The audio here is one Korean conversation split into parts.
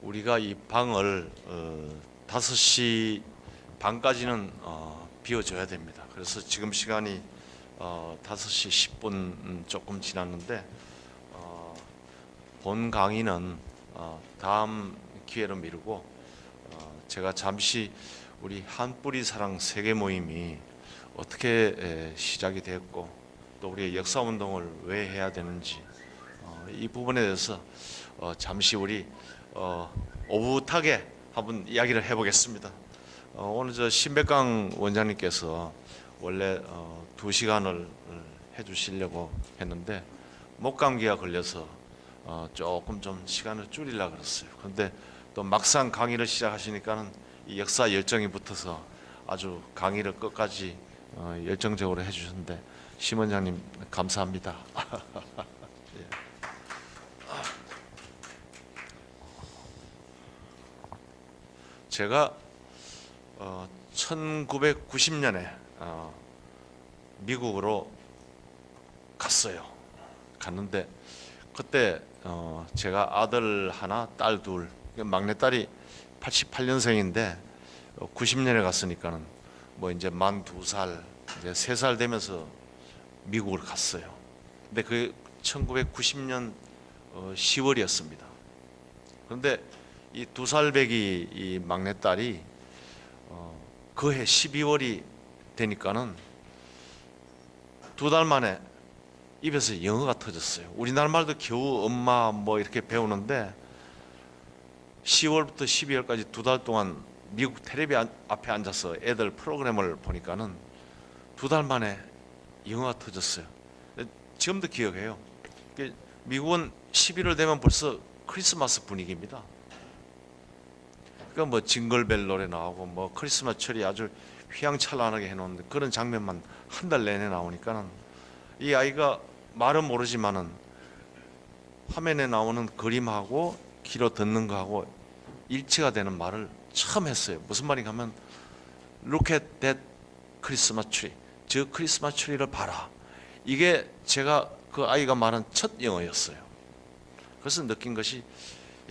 우리가 이 방을 5시 반까지는 비워줘야 됩니다. 그래서 지금 시간이 5시 10분 조금 지났는데 본 강의는 다음 기회로 미루고 제가 잠시 우리 한뿌리 사랑 세계 모임이 어떻게 시작이 되었고 또 우리의 역사 운동을 왜 해야 되는지 이 부분에 대해서 잠시 우리 오붓하게 한번 이야기를 해보겠습니다. 오늘 저 신백강 원장님께서 원래 2시간을 해주시려고 했는데 목감기가 걸려서 조금 좀 시간을 줄이려고 그랬어요. 그런데 또 막상 강의를 시작하시니까는 이 역사 열정이 붙어서 아주 강의를 끝까지 열정적으로 해주셨는데 심 원장님 감사합니다. 제가 1990년에 미국으로 갔어요. 갔는데 그때 제가 아들 하나, 딸 둘, 막내딸이 88년생인데 90년에 갔으니까는 뭐 이제 만 2살, 이제 3살 되면서 미국을 갔어요. 근데 그 1990년 10월이었습니다. 그런데 이 2살 배기 이 막내딸이 그해 12월이 되니까는 2달 만에 입에서 영어가 터졌어요. 우리나라 말도 겨우 엄마 뭐 이렇게 배우는데 10월부터 12월까지 2달 동안 미국 텔레비 앞에 앉아서 애들 프로그램을 보니까는 2달 만에 영어가 터졌어요. 지금도 기억해요. 미국은 11월 되면 벌써 크리스마스 분위기입니다. 그러니까 뭐 징글벨 노래 나오고 뭐 크리스마스 트리 아주 휘황찬란하게 해놓은 그런 장면만 한 달 내내 나오니까는 이 아이가 말은 모르지만은 화면에 나오는 그림하고 귀로 듣는 거하고 일치가 되는 말을 처음 했어요. 무슨 말인가 하면 Look at that Christmas tree. 저 크리스마스 트리를 봐라. 이게 제가 그 아이가 말한 첫 영어였어요. 그래서 느낀 것이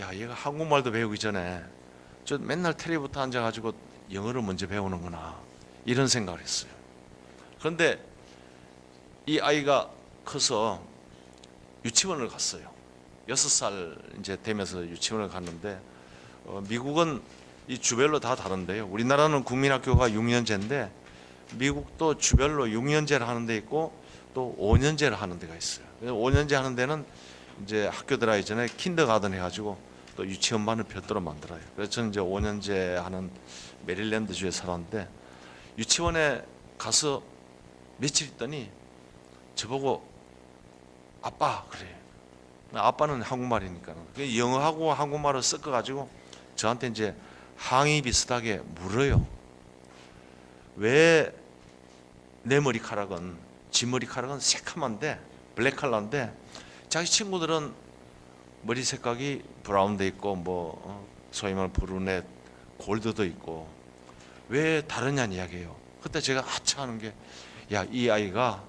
야, 얘가 한국말도 배우기 전에 저 맨날 텔레비부터 앉아가지고 영어를 먼저 배우는구나 이런 생각을 했어요. 그런데 이 아이가 커서 유치원을 갔어요. 6살 이제 되면서 유치원을 갔는데 미국은 이 주별로 다 다른데요. 우리나라는 국민학교가 6년제인데 미국도 주별로 6년제를 하는 데 있고 또 5년제를 하는 데가 있어요. 5년제 하는 데는 이제 학교 들어가기 전에 킨더가든 해가지고 또 유치원반을 별도로 만들어요. 그래서 저는 이제 5년제 하는 메릴랜드 주에 살았는데 유치원에 가서 며칠 있더니 저보고 아빠 그래요. 아빠는 한국말이니까 영어하고 한국말을 섞어가지고 저한테 이제 항의 비슷하게 물어요. 왜 내 머리카락은 지 머리카락은 새카만데 블랙 컬러인데 자기 친구들은 머리 색깔이 브라운도 있고 뭐 소위 말하는 브루넷 골드도 있고 왜 다르냐는 이야기예요. 그때 제가 하차하는 게 야, 이 아이가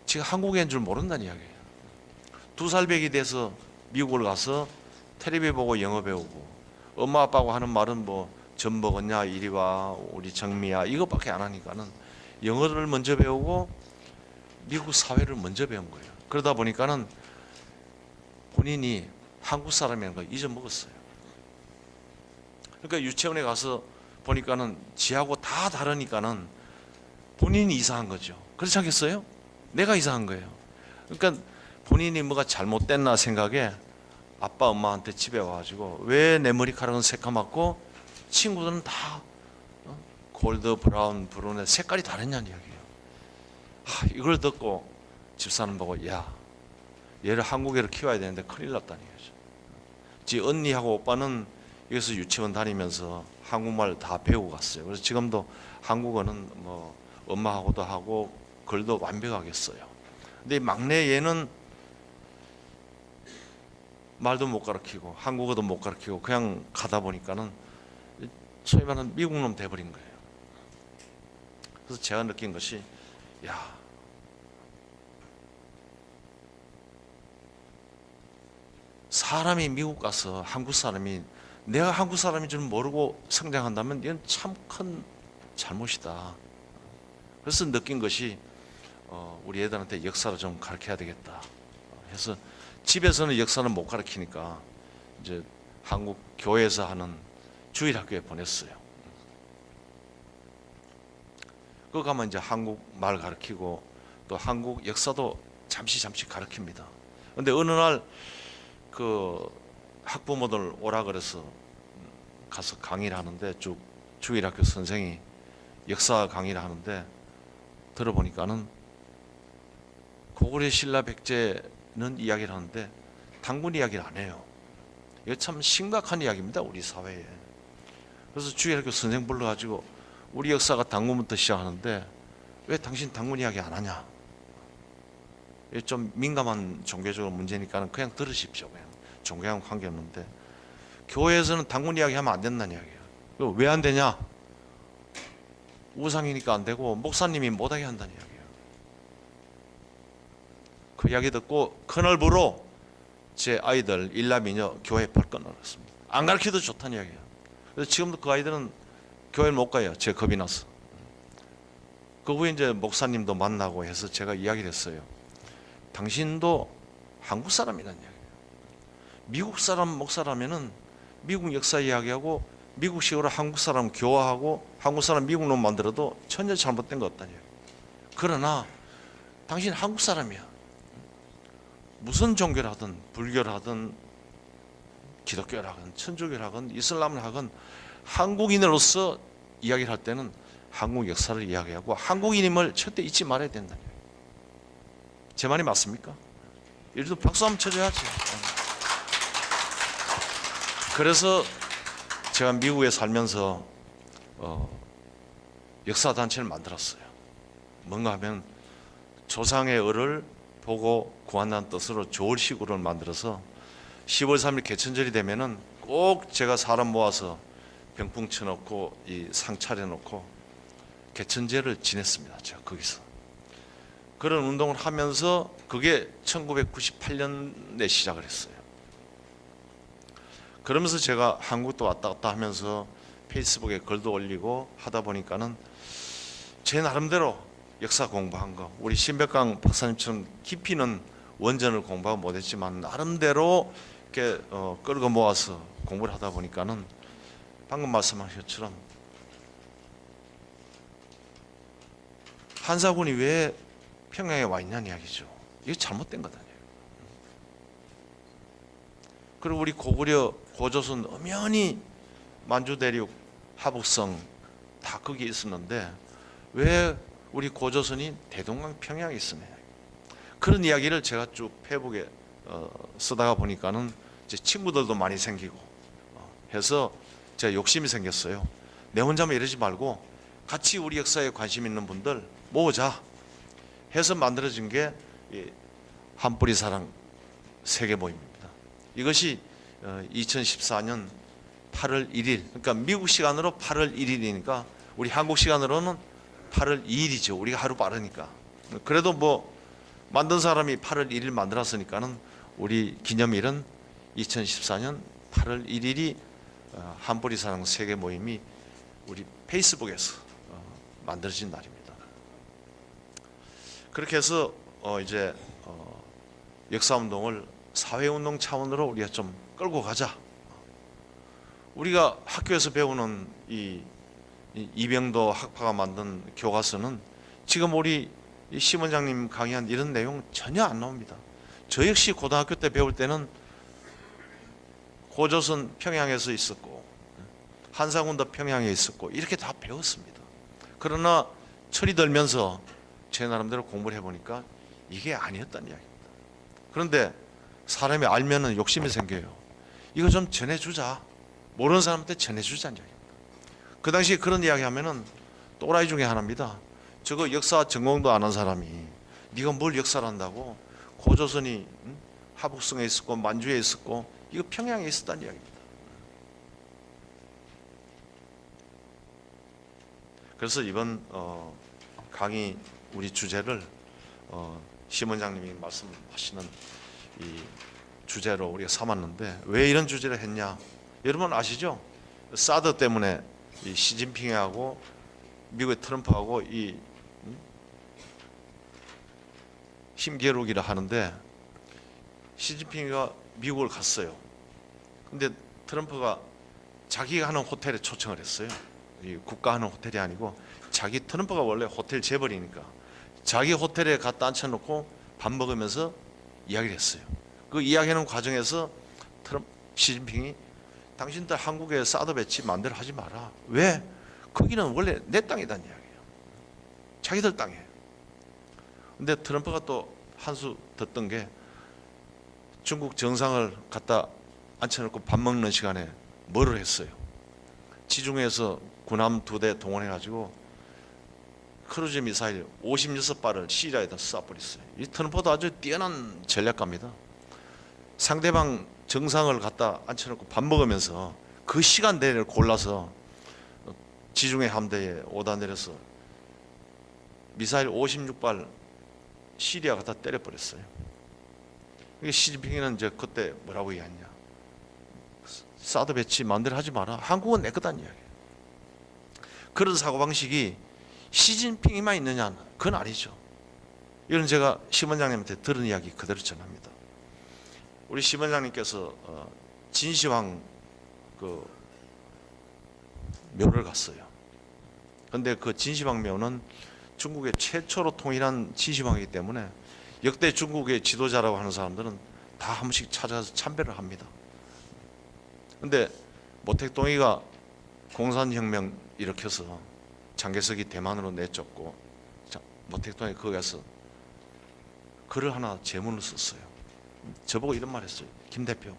지금 한국인 줄 모른다는 이야기예요. 2살 배기 돼서 미국을 가서 텔레비 보고 영어 배우고 엄마 아빠하고 하는 말은 뭐 젖 먹었냐 이리 와 우리 정미야 이것밖에 안 하니까는 영어를 먼저 배우고 미국 사회를 먼저 배운 거예요. 그러다 보니까는 본인이 한국 사람이라는 걸 잊어먹었어요. 그러니까 유치원에 가서 보니까는 지하고 다 다르니까는 본인이 이상한 거죠. 그렇지 않겠어요? 내가 이상한 거예요. 그러니까 본인이 뭐가 잘못됐나 생각에 아빠 엄마한테 집에 와가지고 왜 내 머리카락은 새까맣고 친구들은 다 골드 브라운 브루넷 색깔이 다르냐는 이야기예요. 이걸 듣고 집사람 보고 야 얘를 한국애를 키워야 되는데 큰일 났다는 얘기죠. 지 언니하고 오빠는 여기서 유치원 다니면서 한국말 다 배우고 갔어요. 그래서 지금도 한국어는 뭐 엄마하고도 하고 글도 완벽하게 써요. 근데 막내 얘는 말도 못 가르치고 한국어도 못 가르치고 그냥 가다 보니까는 소위 말하는 미국 놈 돼버린 거예요. 그래서 제가 느낀 것이 야 사람이 미국 가서 한국 사람이 내가 한국 사람인 줄 모르고 성장한다면 이건 참 큰 잘못이다. 그래서 느낀 것이 우리 애들한테 역사를 좀 가르쳐야 되겠다 해서 집에서는 역사는 못 가르치니까 이제 한국 교회에서 하는 주일학교에 보냈어요. 그 가면 이제 한국 말 가르치고 또 한국 역사도 잠시 가르칩니다. 근데 어느 날 그 학부모들 오라 그래서 가서 강의를 하는데 주일학교 선생이 역사 강의를 하는데 들어보니까는 고구려 신라 백제는 이야기를 하는데 당군 이야기를 안 해요. 이거 참 심각한 이야기입니다, 우리 사회에. 그래서 주일학교 선생 불러가지고 우리 역사가 당군부터 시작하는데 왜 당신 당군 이야기 안 하냐? 좀 민감한 종교적인 문제니까는 그냥 들으십시오. 그냥 종교랑 관계없는데 교회에서는 당군 이야기 하면 안 된다는 이야기예요. 왜 안 되냐? 우상이니까 안 되고 목사님이 못하게 한다는 이야기예요. 그 이야기 듣고 그날부로 제 아이들 일남이녀 교회 발끈 넣었습니다. 안 가르쳐도 좋다는 이야기예요. 그래서 지금도 그 아이들은 교회를 못 가요. 제 겁이 나서. 그 후에 이제 목사님도 만나고 해서 제가 이야기를 했어요. 당신도 한국 사람이라는 이야기예요. 미국 사람 목사라면은 미국 역사 이야기하고 미국식으로 한국 사람 교화하고 한국 사람 미국 놈 만들어도 전혀 잘못된 거 없다는 이야기예요. 그러나 당신 한국 사람이야. 무슨 종교를 하든 불교를 하든 기독교를 하든 천주교를 하든 이슬람을 하든 한국인으로서 이야기를 할 때는 한국 역사를 이야기하고 한국인임을 절대 잊지 말아야 된다는 거예요. 제 말이 맞습니까? 이래도 박수 한번 쳐줘야지. 그래서 제가 미국에 살면서 역사단체를 만들었어요. 뭔가 하면 조상의 을을 보고 구한다는 뜻으로 조을시구를 만들어서 10월 3일 개천절이 되면은 꼭 제가 사람 모아서 병풍 쳐놓고 이 상 차려놓고 개천제를 지냈습니다. 제가 거기서 그런 운동을 하면서 그게 1998년에 시작을 했어요. 그러면서 제가 한국도 왔다 갔다 하면서 페이스북에 글도 올리고 하다 보니까는 제 나름대로 역사 공부한 거, 우리 신백강 박사님처럼 깊이는 원전을 공부하고 못했지만 나름대로 이렇게 끌고 모아서 공부를 하다 보니까는 방금 말씀하신 것처럼 한사군이 왜 평양에 와 있냐는 이야기죠. 이게 잘못된 거다. 그리고 우리 고구려 고조선 엄연히 만주 대륙 하북성 다 거기에 있었는데 왜 우리 고조선이 대동강 평양에 있으냐. 그런 이야기를 제가 쭉 페이북에 쓰다가 보니까는 제 친구들도 많이 생기고 해서 제가 욕심이 생겼어요. 내 혼자만 이러지 말고 같이 우리 역사에 관심 있는 분들 모으자 해서 만들어진 게 한뿌리 사랑 세계 모임입니다. 이것이 2014년 8월 1일, 그러니까 미국 시간으로 8월 1일이니까 우리 한국 시간으로는 8월 2일이죠. 우리가 하루 빠르니까. 그래도 뭐 만든 사람이 8월 1일 만들었으니까는 우리 기념일은 2014년 8월 1일이 한뿌리 사랑 세계 모임이 우리 페이스북에서 만들어진 날입니다. 그렇게 해서 이제 역사운동을 사회운동 차원으로 우리가 좀 끌고 가자. 우리가 학교에서 배우는 이 이병도 학파가 만든 교과서는 지금 우리 시 원장님 강의한 이런 내용 전혀 안 나옵니다. 저 역시 고등학교 때 배울 때는 고조선 평양에서 있었고 한사군도 평양에 있었고 이렇게 다 배웠습니다. 그러나 철이 들면서 제 나름대로 공부를 해보니까 이게 아니었다는 이야기입니다. 그런데 사람이 알면은 욕심이 생겨요. 이거 좀 전해주자. 모르는 사람한테 전해주자는 이야기입니다. 그 당시에 그런 이야기 하면은 또라이 중에 하나입니다. 저거 역사 전공도 안 한 사람이 네가 뭘 역사를 한다고. 고조선이 하북성에 있었고 만주에 있었고 이거 평양에 있었다는 이야기입니다. 그래서 이번 강의 우리 주제를 시 원장님이 말씀하시는 이 주제로 우리가 삼았는데 왜 이런 주제를 했냐. 여러분 아시죠? 사드 때문에 이 시진핑하고 미국의 트럼프하고 이 힘겨루기를 하는데 시진핑이가 미국을 갔어요. 근데 트럼프가 자기가 하는 호텔에 초청을 했어요. 이 국가 하는 호텔이 아니고 자기 트럼프가 원래 호텔 재벌이니까 자기 호텔에 갖다 앉혀놓고 밥 먹으면서 이야기를 했어요. 그 이야기하는 과정에서 시진핑이 당신들 한국에 사드 배치 마음대로 하지 마라. 왜? 거기는 원래 내 땅이란 이야기예요. 자기들 땅이에요. 근데 트럼프가 또 한 수 듣던 게 중국 정상을 갖다 앉혀놓고 밥 먹는 시간에 뭐를 했어요? 지중해에서 군함 2대 동원해가지고 크루즈 미사일 56발을 시리아에다 쏴버렸어요. 이 트럼프도 아주 뛰어난 전략가입니다. 상대방 정상을 갖다 앉혀놓고 밥 먹으면서 그 시간대를 골라서 지중해 함대에 오다 내려서 미사일 56발 시리아 갖다 때려버렸어요. 시진핑은 이제 그때 뭐라고 얘기했냐? 사드 배치 마음대로 하지 마라. 한국은 내 거단 이야기예요. 그런 사고방식이 시진핑이만 있느냐? 그건 아니죠. 이건 제가 심 원장님한테 들은 이야기 그대로 전합니다. 우리 심 원장님께서 진시황 그 묘를 갔어요. 그런데 그 진시황 묘는 중국의 최초로 통일한 진시황이기 때문에 역대 중국의 지도자라고 하는 사람들은 다 한 번씩 찾아서 참배를 합니다. 그런데 모택동이가 공산혁명 일으켜서 장개석이 대만으로 내쫓고 모택동이 거기 가서 글을 하나 제문을 썼어요. 저보고 이런 말 했어요. 김 대표,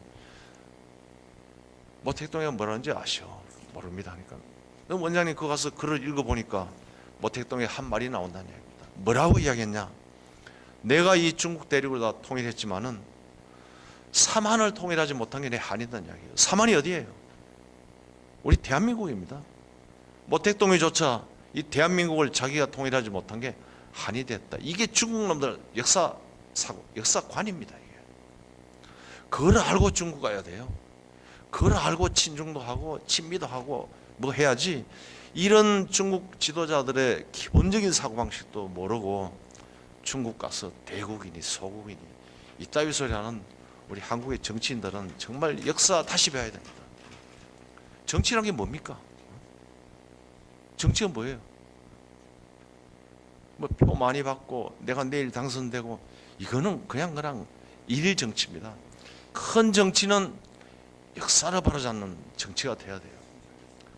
모택동이가 뭐라는지 아시오? 모릅니다 하니까 원장님 그거 가서 글을 읽어보니까 모택동에 한 말이 나온다는 이야기입니다. 뭐라고 이야기했냐? 내가 이 중국 대륙을 다 통일했지만은 삼한을 통일하지 못한 게 내 한이란 이야기예요. 삼한이 어디예요? 우리 대한민국입니다. 모택동이조차 이 대한민국을 자기가 통일하지 못한 게 한이 됐다. 이게 중국 놈들 역사 사고, 역사관입니다. 이게. 그걸 알고 중국 가야 돼요. 그걸 알고 친중도 하고 친미도 하고 뭐 해야지. 이런 중국 지도자들의 기본적인 사고방식도 모르고 중국 가서 대국이니 소국이니 이따위 소리 하는 우리 한국의 정치인들은 정말 역사 다시 배워야 됩니다. 정치란 게 뭡니까? 정치가 뭐예요? 뭐 표 많이 받고 내가 내일 당선되고 이거는 그냥 일일 정치입니다. 큰 정치는 역사를 바로잡는 정치가 돼야 돼요.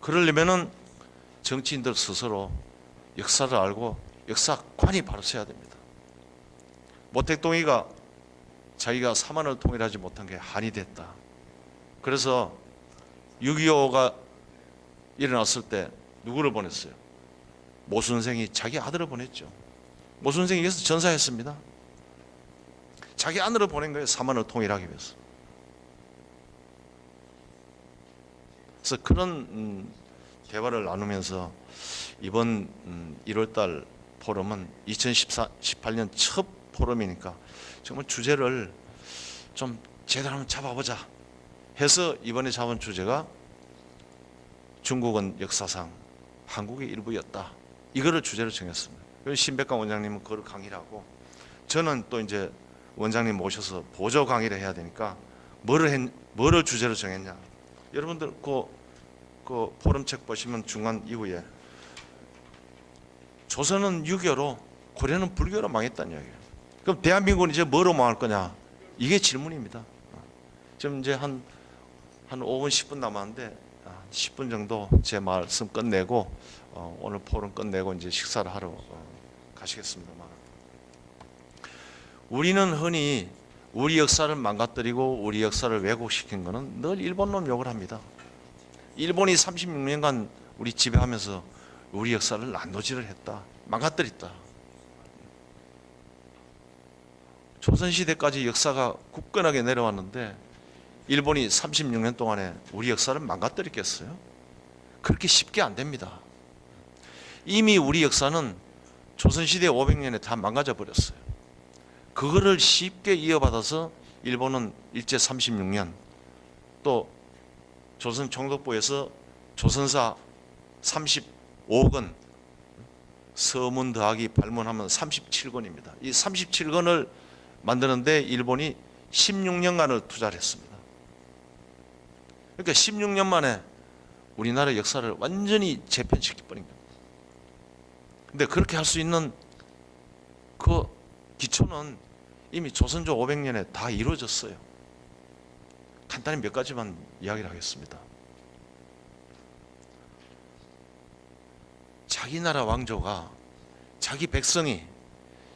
그러려면은 정치인들 스스로 역사를 알고 역사관이 바로 서야 됩니다. 모택동이가 자기가 삼한을 통일하지 못한 게 한이 됐다. 그래서 6.25가 일어났을 때 누구를 보냈어요? 모 선생이 자기 아들을 보냈죠. 모 선생이 여기서 전사했습니다. 자기 아들을 보낸 거예요. 삼한을 통일하기 위해서. 그래서 그런 대화를 나누면서 이번 1월달 포럼은 2018년 첫 포럼이니까 정말 주제를 좀 제대로 한번 잡아보자 해서 이번에 잡은 주제가 중국은 역사상 한국의 일부였다. 이거를 주제로 정했습니다. 신백강 원장님은 그걸 강의를 하고 저는 또 이제 원장님 모셔서 보조 강의를 해야 되니까 뭐를 주제로 정했냐. 여러분들 그 포럼책 보시면 중간 이후에 조선은 유교로 고려는 불교로 망했다는 이야기예요. 그럼 대한민국은 이제 뭐로 망할 거냐? 이게 질문입니다. 지금 이제 한 5분 10분 남았는데 10분 정도 제 말씀 끝내고 오늘 포럼 끝내고 이제 식사를 하러 가시겠습니다만 우리는 흔히 우리 역사를 망가뜨리고 우리 역사를 왜곡시킨 것은 늘 일본놈 욕을 합니다. 일본이 36년간 우리 지배하면서 우리 역사를 난도질을 했다. 망가뜨렸다. 조선시대까지 역사가 굳건하게 내려왔는데 일본이 36년 동안에 우리 역사를 망가뜨렸겠어요? 그렇게 쉽게 안 됩니다. 이미 우리 역사는 조선시대 500년에 다 망가져 버렸어요. 그거를 쉽게 이어받아서 일본은 일제 36년 또 조선 총독부에서 조선사 35권 서문 더하기 발문하면 37권입니다. 이 37권을 만드는데 일본이 16년간을 투자를 했습니다. 그러니까 16년 만에 우리나라 역사를 완전히 재편시켜 버린 겁니다. 근데 그렇게 할 수 있는 그 기초는 이미 조선조 500년에 다 이루어졌어요. 간단히 몇 가지만 이야기를 하겠습니다. 자기 나라 왕조가 자기 백성이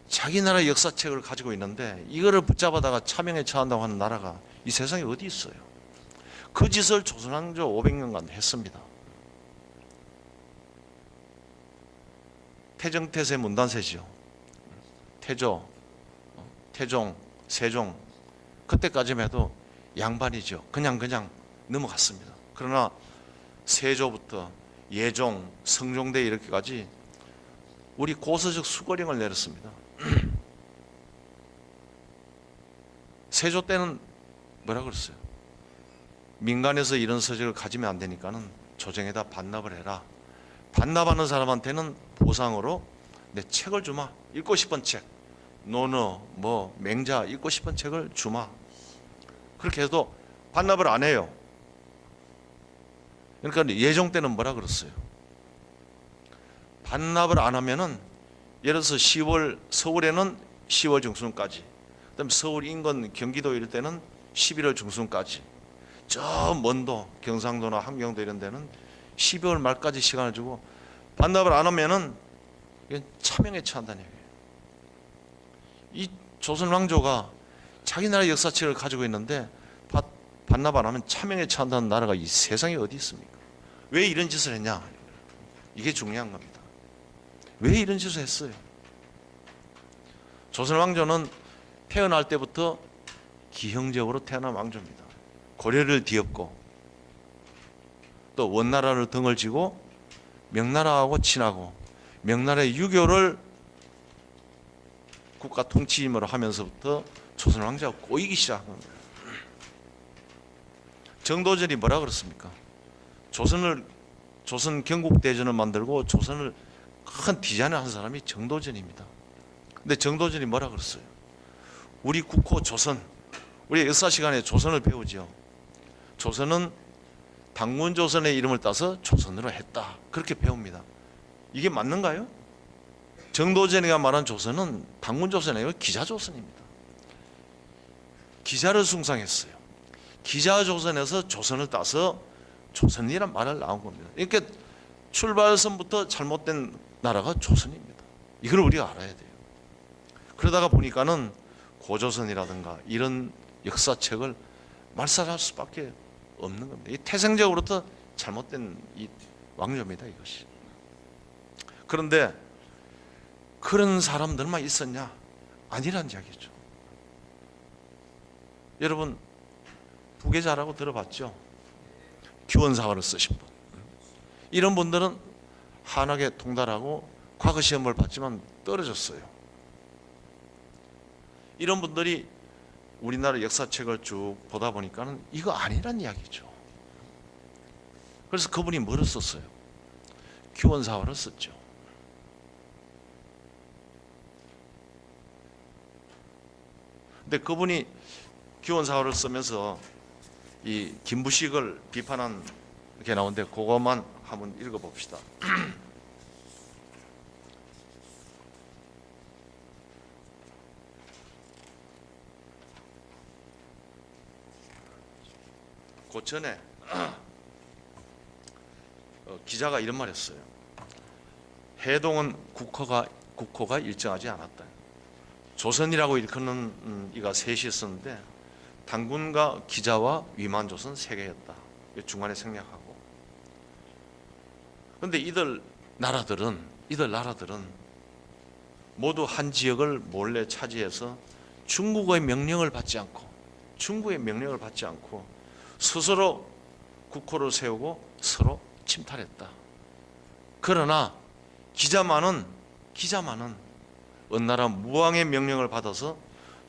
자기 나라 역사책을 가지고 있는데 이거를 붙잡아다가 차명에 처한다고 하는 나라가 이 세상에 어디 있어요? 그 짓을 조선왕조 500년간 했습니다. 태정태세 문단세죠. 태조, 태종, 세종 그때까지만 해도 양반이죠. 그냥 넘어갔습니다. 그러나 세조부터 예종, 성종대 이렇게까지 우리 고서적 수거령을 내렸습니다. 세조 때는 뭐라 그랬어요? 민간에서 이런 서적을 가지면 안 되니까는 조정에다 반납을 해라. 반납하는 사람한테는 보상으로 내 책을 주마. 읽고 싶은 책, 논어, 맹자 읽고 싶은 책을 주마. 그렇게 해도 반납을 안 해요. 그러니까 예종 때는 뭐라 그랬어요? 반납을 안 하면은 예를 들어서 서울에는 10월 중순까지, 그다음에 서울 인근 경기도 이럴 때는 11월 중순까지, 저 먼도 경상도나 함경도 이런 데는 12월 말까지 시간을 주고 반납을 안 하면은 차명에 처한다는 얘기예요. 이 조선 왕조가 자기 나라 역사책을 가지고 있는데 반납 안 하면 차명에 처한다는 나라가 이 세상에 어디 있습니까? 왜 이런 짓을 했냐? 이게 중요한 겁니다. 왜 이런 짓을 했어요? 조선 왕조는 태어날 때부터 기형적으로 태어난 왕조입니다. 고려를 뒤엎고 또 원나라를 등을 지고 명나라하고 친하고 명나라의 유교를 국가 통치임으로 하면서부터 조선 왕조가 꼬이기 시작한 겁니다. 정도전이 뭐라 그랬습니까? 조선 경국대전을 만들고 조선을 큰 디자인을 한 사람이 정도전입니다. 근데 정도전이 뭐라 그랬어요? 우리 국호 조선, 우리 역사 시간에 조선을 배우지요. 조선은 당군조선의 이름을 따서 조선으로 했다. 그렇게 배웁니다. 이게 맞는가요? 정도전이가 말한 조선은 당군조선이 아니고 기자조선입니다. 기자를 숭상했어요. 기자조선에서 조선을 따서 조선이란 말을 나온 겁니다. 이렇게 출발선부터 잘못된 나라가 조선입니다. 이걸 우리가 알아야 돼요. 그러다가 보니까는 고조선이라든가 이런 역사책을 말살할 수밖에 없는 겁니다. 이 태생적으로부터 잘못된 이 왕조입니다, 이것이. 그런데 그런 사람들만 있었냐? 아니란 이야기죠. 여러분 부계자라고 들어봤죠? 규원사화를 쓰신 분. 이런 분들은 한학에 통달하고 과거 시험을 봤지만 떨어졌어요. 이런 분들이 우리나라 역사책을 쭉 보다 보니까는 이거 아니란 이야기죠. 그래서 그분이 뭐를 썼어요? 규원사화를 썼죠. 근데 그분이 규원사화를 쓰면서 이 김부식을 비판한 게 나오는데 그것만 한번 읽어봅시다. 그 전에 기자가 이런 말 했어요. 해동은 국호가 일정하지 않았다. 조선이라고 일컫는 이가 셋이 있었는데 당군과 기자와 위만조선 세 개였다. 중간에 생략하고. 그런데 이들 나라들은 모두 한 지역을 몰래 차지해서 중국의 명령을 받지 않고 스스로 국호를 세우고 서로 침탈했다. 그러나 기자만은 어느 나라 무왕의 명령을 받아서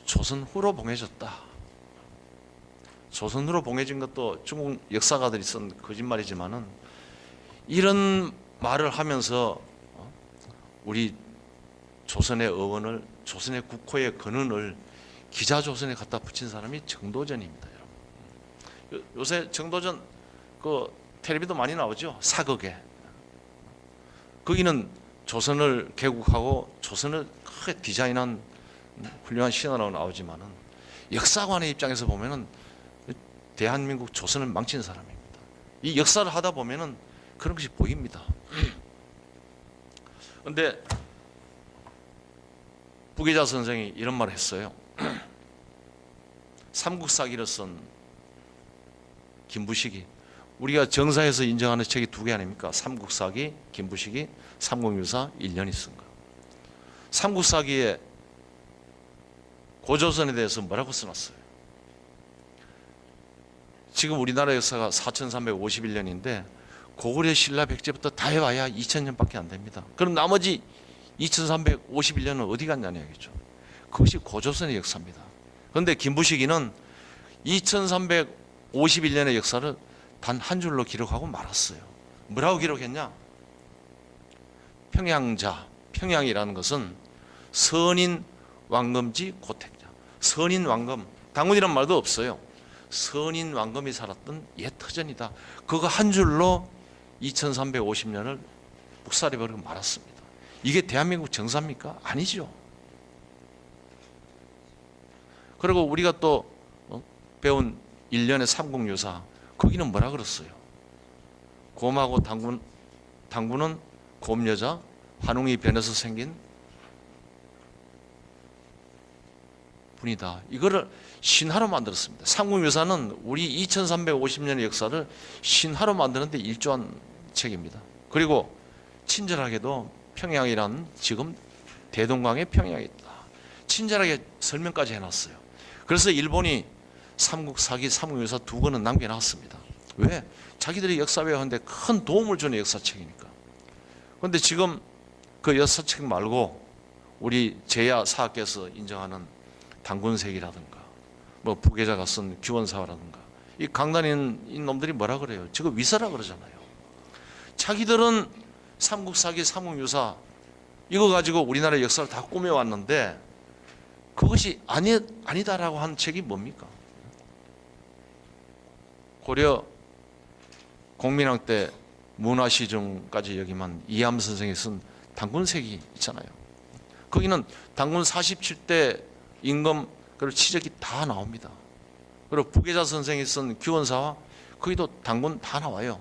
조선 후로 봉해졌다. 조선으로 봉해진 것도 중국 역사가들이 쓴 거짓말이지만은 이런 말을 하면서 우리 조선의 어원을, 조선의 국호의 근원을 기자조선에 갖다 붙인 사람이 정도전입니다, 여러분. 요새 정도전 그 텔레비도 많이 나오죠. 사극에. 거기는 조선을 개국하고 조선을 크게 디자인한 훌륭한 신화로 나오지만은 역사관의 입장에서 보면은 대한민국 조선을 망친 사람입니다. 이 역사를 하다 보면은 그런 것이 보입니다. 그런데 부계자 선생이 이런 말을 했어요. 삼국사기를 쓴 김부식이, 우리가 정사에서 인정하는 책이 두 개 아닙니까? 삼국사기, 김부식이, 삼국유사 1년이 쓴 거. 삼국사기에 고조선에 대해서 뭐라고 써놨어요? 지금 우리나라 역사가 4351년인데 고구려 신라 백제부터 다 해봐야 2000년밖에 안 됩니다. 그럼 나머지 2351년은 어디 갔냐는 얘기죠. 그것이 고조선의 역사입니다. 그런데 김부식이는 2351년의 역사를 단 한 줄로 기록하고 말았어요. 뭐라고 기록했냐? 평양자, 평양이라는 것은 선인 왕검지 고택자. 선인 왕검, 당군이란 말도 없어요. 선인 왕검이 살았던 옛 터전이다. 그거 한 줄로 2350년을 묵살해버리고 말았습니다. 이게 대한민국 정사입니까? 아니죠. 그리고 우리가 또 배운 1년의 삼국유사, 거기는 뭐라 그랬어요? 곰하고 당군은 곰여자, 환웅이 변해서 생긴 분이다. 이거를 신화로 만들었습니다. 삼국유사는 우리 2350년의 역사를 신화로 만드는데 일조한 책입니다. 그리고 친절하게도 평양이라는 지금 대동강의 평양이 있다. 친절하게 설명까지 해놨어요. 그래서 일본이 삼국사기, 삼국유사 두 권은 남겨놨습니다. 왜? 자기들이 역사 배우는데 큰 도움을 주는 역사책이니까. 그런데 지금 그 역사책 말고 우리 제야 사학께서 인정하는 당군색이라든가 뭐 부계자가 쓴 규원사화라든가 이 강단인 놈들이 뭐라 그래요? 저거 위서라 그러잖아요. 자기들은 삼국사기, 삼국유사 이거 가지고 우리나라 역사를 다 꾸며왔는데 그것이 아니다라고 한 책이 뭡니까? 고려 공민왕 때 문화시중까지 여기만 이암 선생이 쓴 당군색이 있잖아요. 거기는 당군 47대 임금 그리고 치적이 다 나옵니다. 그리고 부계자 선생이 쓴 규원사와 거기도 당군 다 나와요.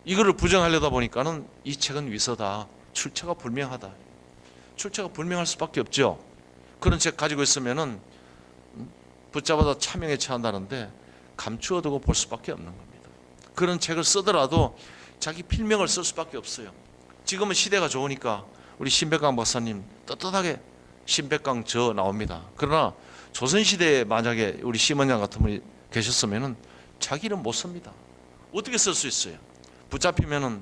이거를 부정하려다 보니까는 이 책은 위서다. 출처가 불명하다. 출처가 불명할 수밖에 없죠. 그런 책 가지고 있으면은 붙잡아다 차명에 처한다는데 감추어두고 볼 수밖에 없는 겁니다. 그런 책을 쓰더라도 자기 필명을 쓸 수밖에 없어요. 지금은 시대가 좋으니까 우리 신백강 박사님 떳떳하게 신백강 저 나옵니다. 그러나 조선시대에 만약에 우리 심원장 같은 분이 계셨으면은 자기 이름 못 씁니다. 어떻게 쓸 수 있어요? 붙잡히면은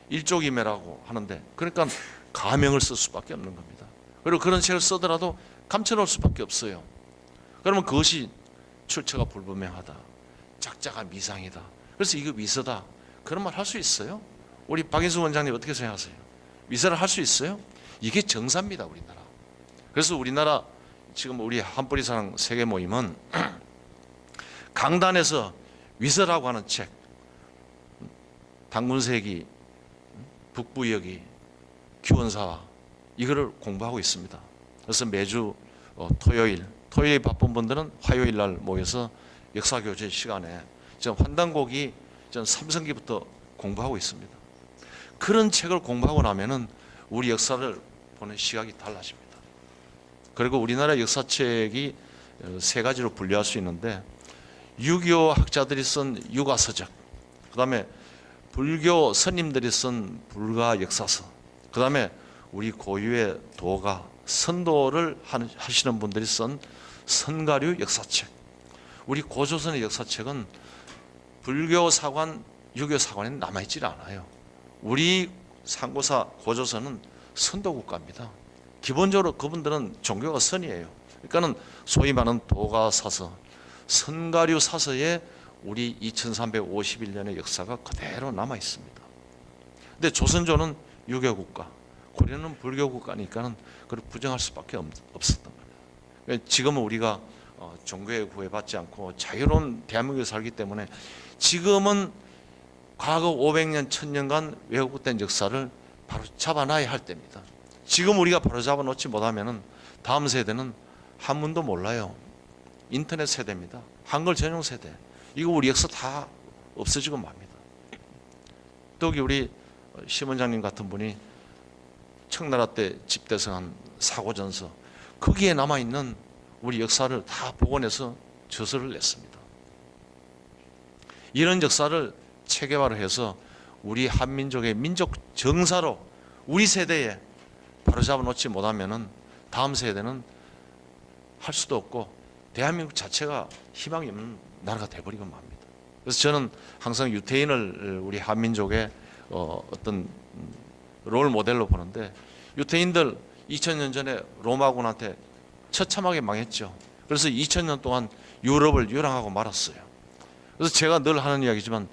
일족이매라고 하는데 그러니까 가명을 쓸 수밖에 없는 겁니다. 그리고 그런 책을 쓰더라도 감춰놓을 수밖에 없어요. 그러면 그것이 출처가 불분명하다. 작자가 미상이다. 그래서 이거 위서다. 그런 말 할 수 있어요? 우리 박인수 원장님 어떻게 생각하세요? 위서를 할 수 있어요? 이게 정사입니다, 우리나라. 그래서 우리나라 지금 우리 한뿌리사랑 세계 모임은 강단에서 위서라고 하는 책, 당군세기, 북부여기, 규원사화 이거를 공부하고 있습니다. 그래서 매주 토요일 바쁜 분들은 화요일 날 모여서 역사교재 시간에 환단고기 삼성기부터 공부하고 있습니다. 그런 책을 공부하고 나면은 우리 역사를 보는 시각이 달라집니다. 그리고 우리나라 역사책이 세 가지로 분류할 수 있는데 유교 학자들이 쓴 유가서적, 그 다음에 불교 스님들이 쓴 불가 역사서, 그 다음에 우리 고유의 도가 선도를 하시는 분들이 쓴 선가류 역사책. 우리 고조선의 역사책은 불교 사관, 유교 사관에 남아있질 않아요. 우리 상고사 고조선은 선도 국가입니다. 기본적으로 그분들은 종교가 선이에요. 그러니까는 소위 말하는 도가 사서, 선가류 사서에 우리 2351년의 역사가 그대로 남아 있습니다. 근데 조선조는 유교 국가, 고려는 불교 국가니까는 그걸 부정할 수밖에 없었던 겁니다. 지금은 우리가 종교에 구애받지 않고 자유로운 대한민국에 살기 때문에 지금은 과거 500년, 1000년간 왜곡된 역사를 바로 잡아놔야 할 때입니다. 지금 우리가 바로 잡아놓지 못하면은 다음 세대는 한문도 몰라요. 인터넷 세대입니다. 한글 전용 세대. 이거 우리 역사 다 없어지고 맙니다. 또기 우리 심 원장님 같은 분이 청나라 때 집대성한 사고전서, 거기에 남아있는 우리 역사를 다 복원해서 저서를 냈습니다. 이런 역사를 체계화해서 우리 한민족의 민족 정사로 우리 세대에 바로잡아 놓지 못하면은 다음 세대는 할 수도 없고 대한민국 자체가 희망이 없는 나라가 돼버리고 맙니다. 그래서 저는 항상 유태인을 우리 한민족의 어떤 롤 모델로 보는데, 유태인들 2000년 전에 로마군한테 처참하게 망했죠. 그래서 2000년 동안 유럽을 유랑하고 말았어요. 그래서 제가 늘 하는 이야기지만,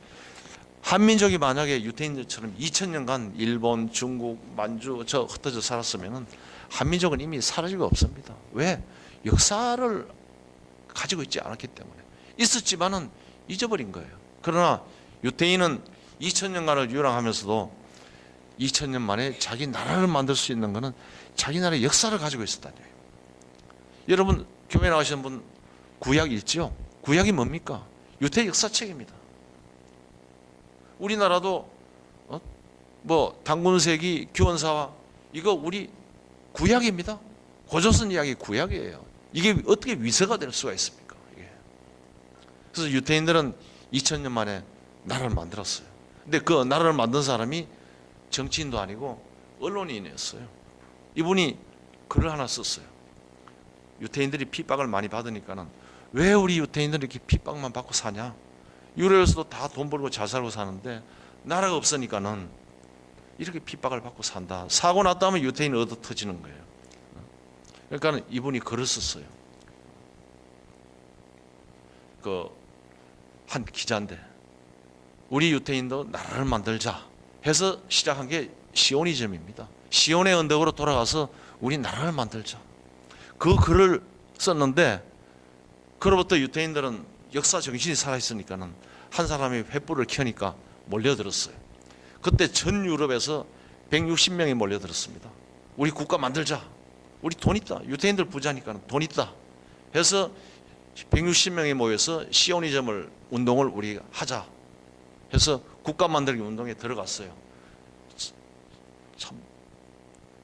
한민족이 만약에 유태인들처럼 2000년간 일본, 중국, 만주 저 흩어져 살았으면 한민족은 이미 사라지고 없습니다. 왜? 역사를 가지고 있지 않았기 때문에. 있었지만은 잊어버린 거예요. 그러나 유태인은 2000년간을 유랑하면서도 2000년 만에 자기 나라를 만들 수 있는 것은 자기 나라의 역사를 가지고 있었다는 거예요. 여러분 교회 나오시는 분 구약 읽지요? 구약이 뭡니까? 유태 역사책입니다. 우리나라도 뭐 단군세기 규원사와 이거 우리 구약입니다. 고조선 이야기 구약이에요. 이게 어떻게 위서가 될 수가 있습니까? 이게. 그래서 유태인들은 2000년 만에 나라를 만들었어요. 근데 그 나라를 만든 사람이 정치인도 아니고 언론인이었어요. 이분이 글을 하나 썼어요. 유태인들이 핍박을 많이 받으니까는 왜 우리 유태인들이 이렇게 핍박만 받고 사냐? 유럽에서도 다 돈 벌고 잘 살고 사는데 나라가 없으니까는 이렇게 핍박을 받고 산다. 사고 났다면 유태인이 얻어 터지는 거예요. 그러니까 이분이 글을 썼어요. 한 기자인데 우리 유태인도 나라를 만들자 해서 시작한 게 시오니즘입니다. 시온의 언덕으로 돌아가서 우리 나라를 만들자. 그 글을 썼는데 그로부터 유태인들은 역사 정신이 살아있으니까는 한 사람이 횃불을 켜니까 몰려들었어요. 그때 전 유럽에서 160명이 몰려들었습니다. 우리 국가 만들자. 우리 돈 있다. 유태인들 부자니까 돈 있다. 해서 160명이 모여서 시오니즘을 운동을 우리 하자 해서 국가 만들기 운동에 들어갔어요. 참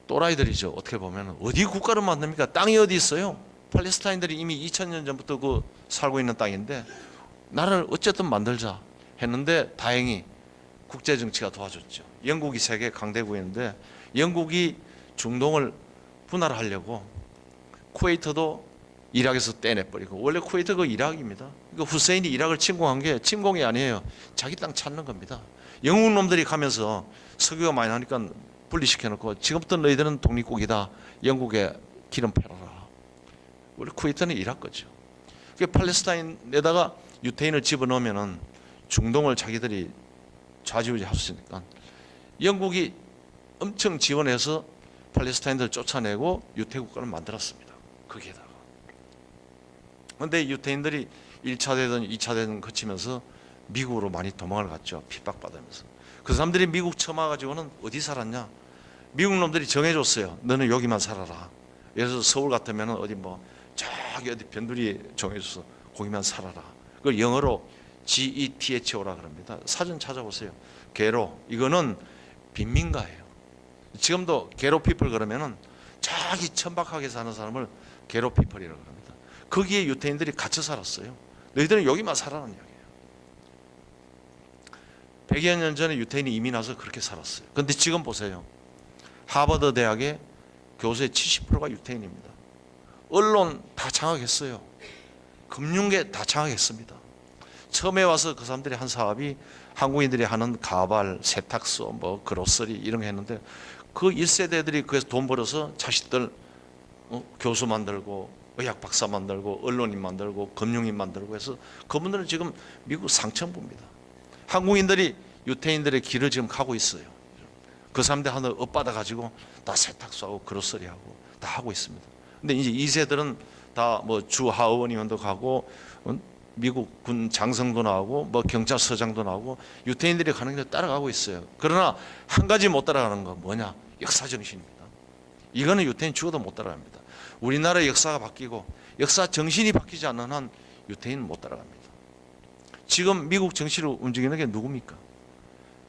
또라이들이죠. 어떻게 보면 어디 국가를 만듭니까? 땅이 어디 있어요? 팔레스타인들이 이미 2000년 전부터 그 살고 있는 땅인데 나라를 어쨌든 만들자 했는데 다행히 국제 정치가 도와줬죠. 영국이 세계 강대국인데 영국이 중동을 분할하려고 쿠웨이트도 이락에서 떼내버리고, 원래 쿠웨이트가 이락입니다. 그러니까 후세인이 이락을 침공한 게 침공이 아니에요. 자기 땅 찾는 겁니다. 영국 놈들이 가면서 석유가 많이 나니까 분리시켜놓고 지금부터 너희들은 독립국이다. 영국에 기름 팔아라. 원래 쿠웨이트는 이락 거죠. 그러니까 팔레스타인에다가 유태인을 집어넣으면은 중동을 자기들이 좌지우지 할 수 있으니까 영국이 엄청 지원해서 팔레스타인들을 쫓아내고 유태국가를 만들었습니다. 거기에다가. 그런데 유태인들이 1차 대전, 2차 대전 거치면서 미국으로 많이 도망을 갔죠. 핍박받으면서. 그 사람들이 미국 처음 와가지고는 어디 살았냐? 미국 놈들이 정해줬어요. 너는 여기만 살아라. 예를 들어서 서울 같으면 어디 뭐 저기 어디 변두리 정해줘서 거기만 살아라. 그걸 영어로 GETHO라 그럽니다. 사전 찾아보세요. 게로. 이거는 빈민가예요. 지금도 게로 피플 그러면은 저기 천박하게 사는 사람을 게로 피플이라고 합니다. 거기에 유태인들이 갇혀 살았어요. 너희들은 여기만 살아라는 이야기예요. 100여 년 전에 유태인이 이민 와서 그렇게 살았어요. 그런데 지금 보세요. 하버드 대학의 교수의 70%가 유태인입니다. 언론 다 장악했어요. 금융계 다 장악했습니다. 처음에 와서 그 사람들이 한 사업이 한국인들이 하는 가발, 세탁소, 뭐 그로서리 이런 거 했는데 그 1세대들이 그래서 돈 벌어서 자식들 교수 만들고 의학 박사 만들고 언론인 만들고 금융인 만들고 해서 그분들은 지금 미국 상층부입니다. 한국인들이 유태인들의 길을 지금 가고 있어요. 그 사람들 하나 엇받아 가지고 다 세탁소하고 그로서리하고 다 하고 있습니다. 근데 이제 2세들은 다 뭐 주 하원의원도 가고 미국 군 장성도 나오고 뭐 경찰서장도 나오고 유태인들이 가는 길을 따라가고 있어요. 그러나 한 가지 못 따라가는 건 뭐냐? 역사 정신입니다. 이거는 유태인 죽어도 못 따라갑니다. 우리나라의 역사가 바뀌고 역사 정신이 바뀌지 않는 한 유태인은 못 따라갑니다. 지금 미국 정치를 움직이는 게 누굽니까?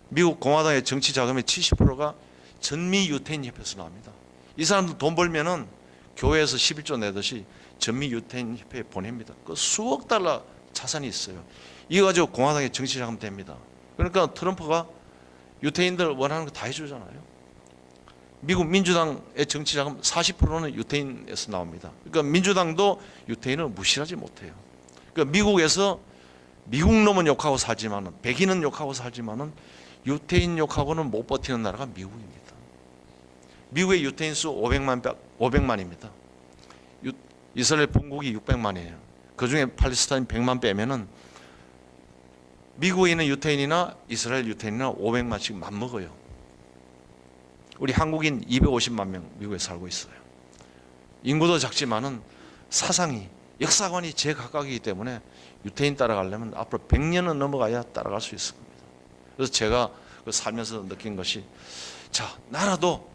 미국 공화당의 정치 자금의 70%가 전미 유태인 협회에서 나옵니다. 이 사람들 돈 벌면은 교회에서 11조 내듯이 전미 유태인 협회에 보냅니다. 그 수억 달러 자산이 있어요. 이거 가지고 공화당의 정치 자금 됩니다. 그러니까 트럼프가 유태인들 원하는 거 다 해주잖아요. 미국 민주당의 정치 자금 40%는 유태인에서 나옵니다. 그러니까 민주당도 유태인을 무시하지 못해요. 그러니까 미국에서 미국 놈은 욕하고 살지만은 백인은 욕하고 살지만은 유태인 욕하고는 못 버티는 나라가 미국입니다. 미국의 유태인 수 500만입니다. 이스라엘 본국이 600만이에요. 그 중에 팔레스타인 100만 빼면은 미국에 있는 유태인이나 이스라엘 유태인이나 500만씩 맞먹어요. 우리 한국인 250만 명 미국에 살고 있어요. 인구도 작지만은 사상이 역사관이 제각각이기 때문에 유태인 따라가려면 앞으로 100년은 넘어가야 따라갈 수 있을 겁니다. 그래서 제가 살면서 느낀 것이 자 나라도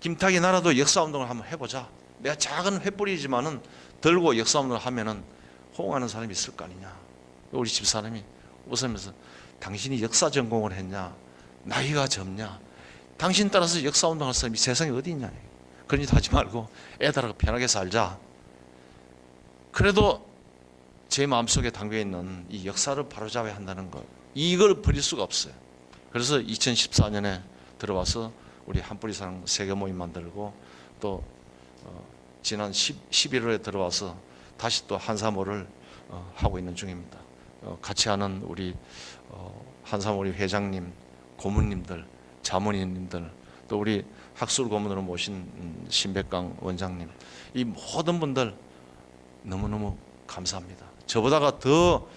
김탁이 나라도 역사운동을 한번 해보자. 내가 작은 횃불이지만은 들고 역사운동을 하면은 호응하는 사람이 있을 거 아니냐. 우리 집사람이 웃으면서 당신이 역사 전공을 했냐 나이가 젊냐 당신 따라서 역사운동할 사람이 세상에 어디 있냐. 그런 짓 하지 말고 애들하고 편하게 살자. 그래도 제 마음속에 담겨있는 이 역사를 바로잡아야 한다는 것 이걸 버릴 수가 없어요. 그래서 2014년에 들어와서 우리 한뿌리사랑 세계 모임 만들고 또 지난 11월에 들어와서 다시 또 한사모를 하고 있는 중입니다. 같이 하는 우리 한사모리 회장님, 고문님들, 자문인님들 또 우리 학술 고문으로 모신 신백강 원장님 이 모든 분들 너무너무 감사합니다. 저보다가 더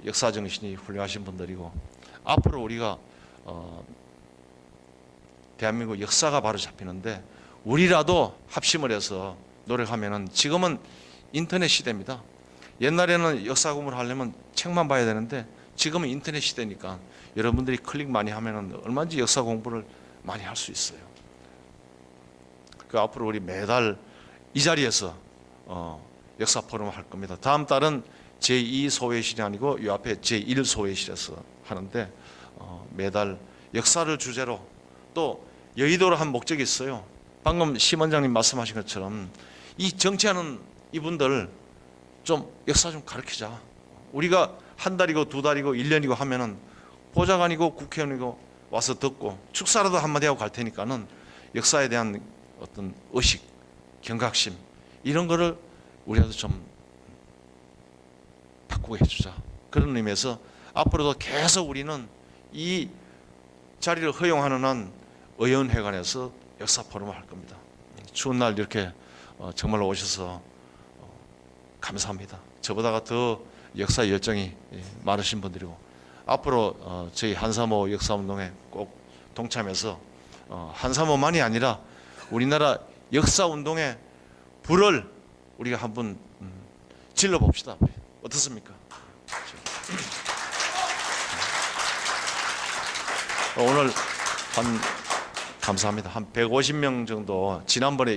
역사 정신이 훌륭하신 분들이고 앞으로 우리가 대한민국 역사가 바로 잡히는데 우리라도 합심을 해서 노력하면은 지금은 인터넷 시대입니다. 옛날에는 역사 공부를 하려면 책만 봐야 되는데 지금은 인터넷 시대니까 여러분들이 클릭 많이 하면은 얼마든지 역사 공부를 많이 할 수 있어요. 그 앞으로 우리 매달 이 자리에서 역사 포럼을 할 겁니다. 다음 달은 제2 소회실이 아니고 이 앞에 제1 소회실에서 하는데 매달 역사를 주제로 또 여의도로 한 목적이 있어요. 방금 심 원장님 말씀하신 것처럼 이 정치하는 이분들 좀 역사 좀 가르치자. 우리가 한 달이고 두 달이고 1년이고 하면은 보좌관이고 국회의원이고 와서 듣고 축사라도 한마디 하고 갈 테니까는 역사에 대한 어떤 의식, 경각심 이런 거를 우리라도 좀 바꾸게 해주자. 그런 의미에서 앞으로도 계속 우리는 이 자리를 허용하는 한 의원회관에서 역사 포럼을 할 겁니다. 추운 날 이렇게 정말로 오셔서 감사합니다. 저보다가 더 역사 열정이 많으신 분들이고 앞으로 저희 한사모 역사운동에 꼭 동참해서 한사모만이 아니라 우리나라 역사운동의 불을 우리가 한번 질러봅시다. 어떻습니까? 오늘 감사합니다. 한 150명 정도 지난번에